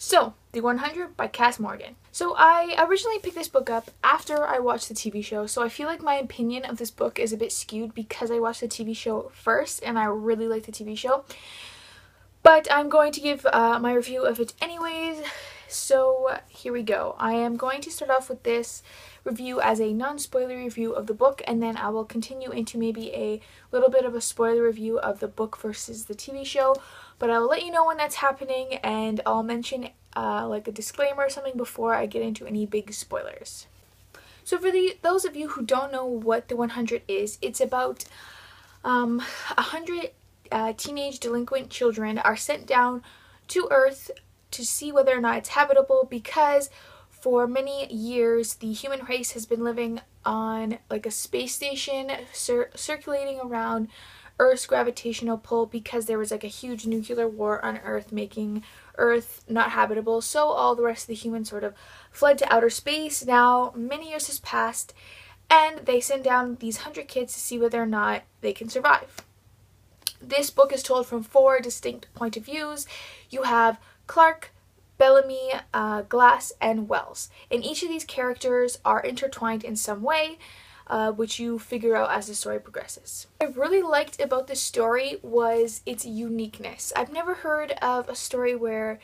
So, The 100 by Kass Morgan. So I originally picked this book up after I watched the TV show, so I feel like my opinion of this book is a bit skewed because I watched the TV show first and I really like the TV show. But I'm going to give my review of it anyways, so here we go. I am going to start off with this review as a non-spoiler review of the book, and then I will continue into maybe a little bit of a spoiler review of the book versus the TV show, but I will let you know when that's happening, and I'll mention like a disclaimer or something before I get into any big spoilers. So for those of you who don't know what The 100 is, it's about 100 teenage delinquent children are sent down to Earth to see whether or not it's habitable, because for many years the human race has been living on like a space station circulating around Earth's gravitational pull, because there was like a huge nuclear war on Earth making Earth not habitable, so all the rest of the humans sort of fled to outer space. Now many years has passed and they send down these 100 kids to see whether or not they can survive. This book is told from 4 distinct point of views. You have Clark, Bellamy, Glass, and Wells. And each of these characters are intertwined in some way, which you figure out as the story progresses. What I really liked about this story was its uniqueness. I've never heard of a story where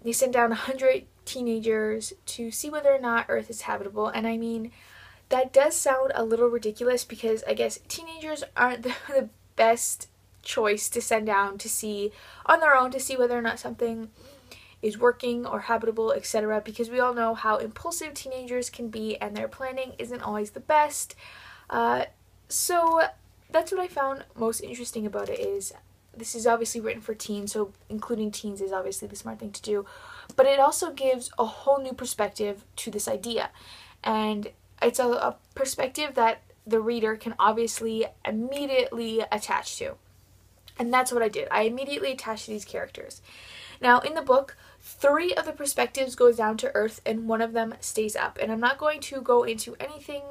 they send down 100 teenagers to see whether or not Earth is habitable, and I mean, that does sound a little ridiculous because I guess teenagers aren't the best choice to send down to see on their own to see whether or not something is working or habitable, etc., because we all know how impulsive teenagers can be and their planning isn't always the best. So that's what I found most interesting about it. Is this is obviously written for teens, so including teens is obviously the smart thing to do, but it also gives a whole new perspective to this idea, and it's a perspective that the reader can obviously immediately attach to. And that's what I did. I immediately attached to these characters. Now, in the book, 3 of the perspectives go down to Earth and 1 of them stays up. And I'm not going to go into anything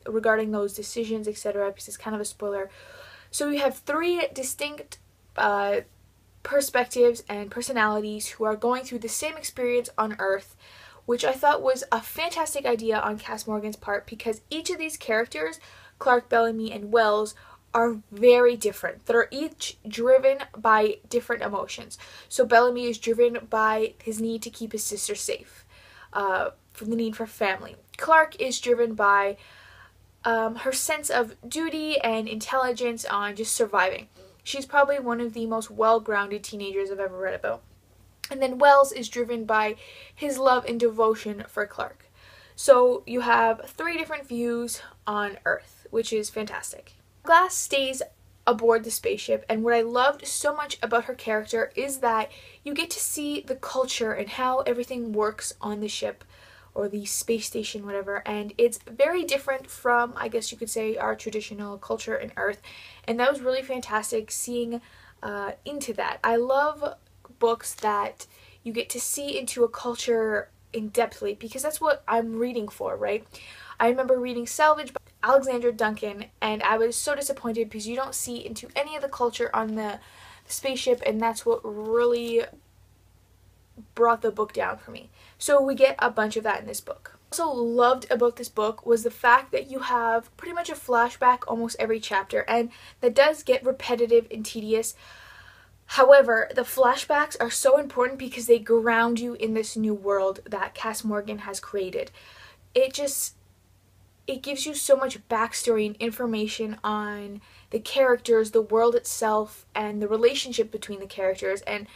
regarding those decisions, etc., because it's kind of a spoiler. So we have 3 distinct perspectives and personalities who are going through the same experience on Earth, which I thought was a fantastic idea on Kass Morgan's part, because each of these characters, Clark, Bellamy, and Wells, are very different. They're each driven by different emotions. So Bellamy is driven by his need to keep his sister safe, for the need for family. Clark is driven by her sense of duty and intelligence on just surviving. She's probably one of the most well-grounded teenagers I've ever read about. And then Wells is driven by his love and devotion for Clark. So you have 3 different views on Earth, which is fantastic. Glass stays aboard the spaceship, and what I loved so much about her character is that you get to see the culture and how everything works on the ship or the space station, whatever, and it's very different from, I guess you could say, our traditional culture in Earth, and that was really fantastic seeing into that. I love books that you get to see into a culture in depthly, because that's what I'm reading for, right? I remember reading Salvage by Alexandra Duncan, and I was so disappointed because you don't see into any of the culture on the spaceship, and that's what really brought the book down for me. So we get a bunch of that in this book. What I also loved about this book was the fact that you have pretty much a flashback almost every chapter, and that does get repetitive and tedious. However, the flashbacks are so important because they ground you in this new world that Kass Morgan has created. It gives you so much backstory and information on the characters, the world itself, and the relationship between the characters. And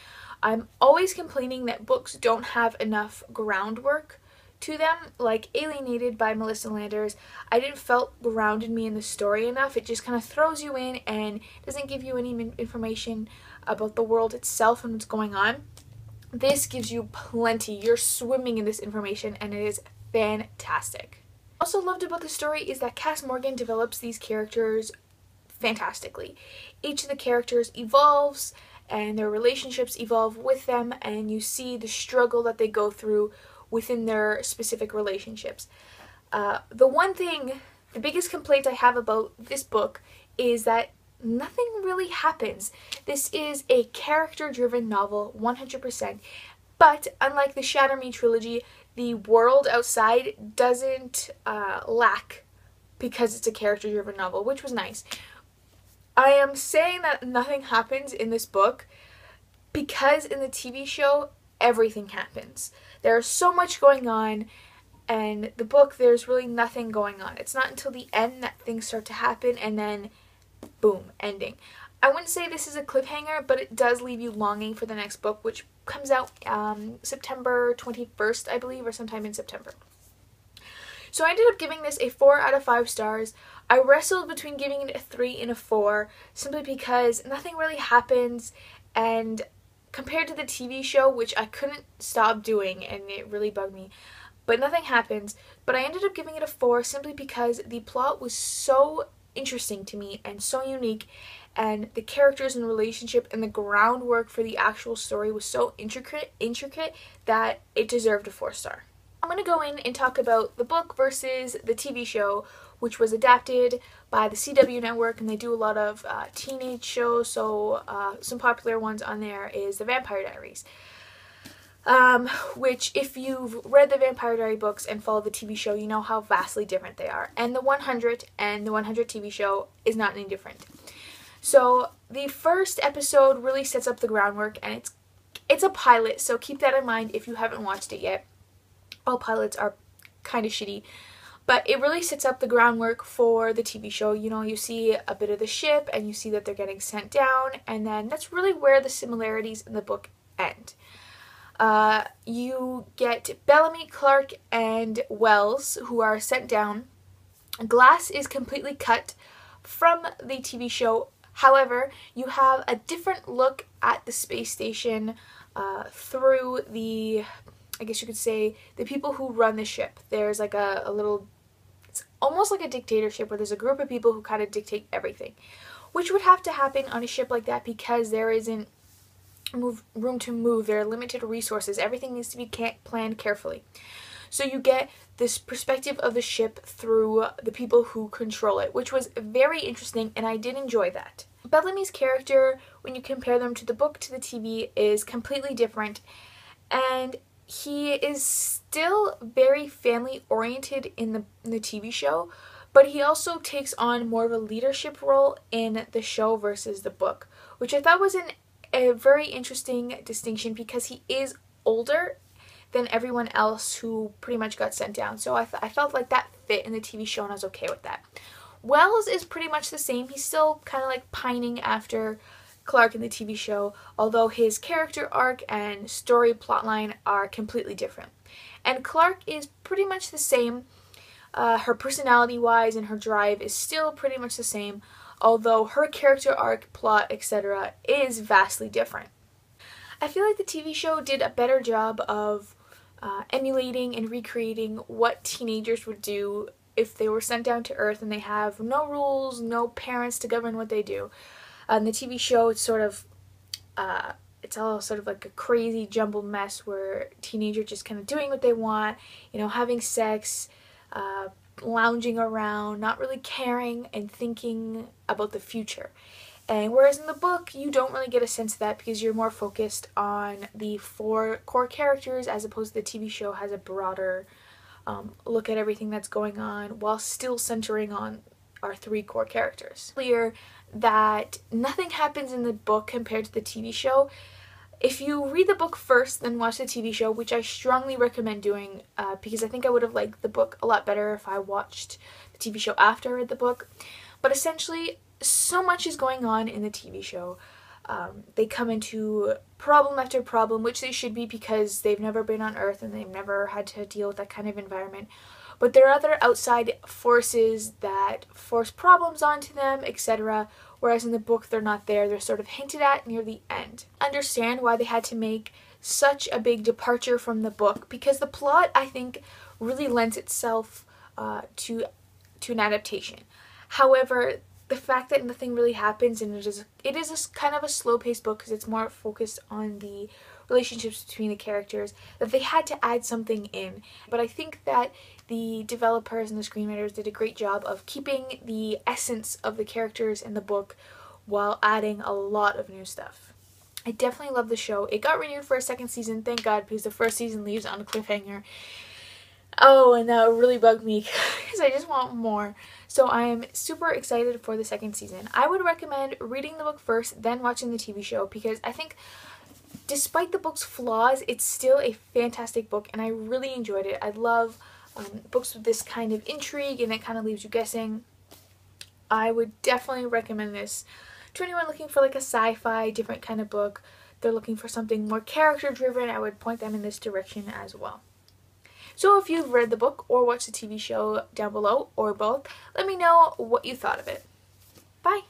I'm always complaining that books don't have enough groundwork to them, like Alienated by Melissa Landers. I didn't felt grounded me in the story enough. It just kind of throws you in and doesn't give you any information about the world itself and what's going on. This gives you plenty. You're swimming in this information, and it is fantastic. What I also loved about the story is that Kass Morgan develops these characters fantastically. Each of the characters evolves and their relationships evolve with them, and you see the struggle that they go through within their specific relationships. The biggest complaint I have about this book is that nothing really happens. This is a character-driven novel, 100%. But unlike the Shatter Me trilogy, the world outside doesn't lack because it's a character-driven novel, which was nice. I am saying that nothing happens in this book because in the TV show, everything happens. There's so much going on, and the book, there's really nothing going on. It's not until the end that things start to happen, and then boom, ending. I wouldn't say this is a cliffhanger, but it does leave you longing for the next book, which comes out September 21st, I believe, or sometime in September. So I ended up giving this a 4 out of 5 stars. I wrestled between giving it a 3 and a 4, simply because nothing really happens, and compared to the TV show, which I couldn't stop doing, and it really bugged me, but nothing happens. But I ended up giving it a 4 simply because the plot was so interesting to me and so unique, and the characters and relationship and the groundwork for the actual story was so intricate that it deserved a 4-star. I'm going to go in and talk about the book versus the TV show, which was adapted by the CW network, and they do a lot of teenage shows, so some popular ones on there is The Vampire Diaries. Which, if you've read the Vampire Diary books and followed the TV show, you know how vastly different they are. And the 100 and the 100 TV show is not any different. So the first episode really sets up the groundwork, and it's a pilot, so keep that in mind if you haven't watched it yet. All pilots are kind of shitty, but it really sets up the groundwork for the TV show. You know, you see a bit of the ship, and you see that they're getting sent down, and then that's really where the similarities in the book end. You get Bellamy, Clark, and Wells, who are sent down. Glass is completely cut from the TV show. However, you have a different look at the space station through the, I guess you could say, the people who run the ship. There's like a little, it's almost like a dictatorship where there's a group of people who kind of dictate everything, which would have to happen on a ship like that because there isn't room to move. There are limited resources. Everything needs to be planned carefully. So you get this perspective of the ship through the people who control it, which was very interesting, and I did enjoy that. Bellamy's character, when you compare them to the book to the TV, is completely different, and he is still very family oriented in the TV show, but he also takes on more of a leadership role in the show versus the book, which I thought was a very interesting distinction because he is older than everyone else who pretty much got sent down. So I felt like that fit in the TV show, and I was okay with that. Wells is pretty much the same. He's still kind of like pining after Clark in the TV show, although his character arc and story plotline are completely different. And Clark is pretty much the same. Her personality-wise and her drive is still pretty much the same, although her character arc, plot, etc. is vastly different. I feel like the TV show did a better job of emulating and recreating what teenagers would do if they were sent down to Earth and they have no rules, no parents to govern what they do. In the TV show, it's sort of, it's all sort of like a crazy jumbled mess where teenagers just kind of doing what they want, you know, having sex, lounging around, not really caring and thinking about the future. And whereas in the book, you don't really get a sense of that because you're more focused on the 4 core characters, as opposed to the TV show has a broader look at everything that's going on while still centering on our 3 core characters. Clear that nothing happens in the book compared to the TV show. If you read the book first, then watch the TV show, which I strongly recommend doing because I think I would have liked the book a lot better if I watched the TV show after I read the book. But essentially, so much is going on in the TV show. They come into problem after problem, which they should be because they've never been on Earth and they've never had to deal with that kind of environment. But there are other outside forces that force problems onto them, etc. Whereas in the book, they're not there. They're sort of hinted at near the end. Understand why they had to make such a big departure from the book, because the plot, I think, really lends itself to an adaptation. However, the fact that nothing really happens, and it is a kind of a slow-paced book because it's more focused on the relationships between the characters, that they had to add something in. But I think that the developers and the screenwriters did a great job of keeping the essence of the characters in the book while adding a lot of new stuff. I definitely love the show. It got renewed for a second season, thank God, because the first season leaves on a cliffhanger. Oh, and that really bugged me because I just want more. So I am super excited for the second season. I would recommend reading the book first, then watching the TV show, because I think despite the book's flaws, it's still a fantastic book and I really enjoyed it. I love books with this kind of intrigue and it kind of leaves you guessing. I would definitely recommend this to anyone looking for like a sci-fi, different kind of book. They're looking for something more character driven. I would point them in this direction as well. So if you've read the book or watched the TV show down below, or both, let me know what you thought of it. Bye!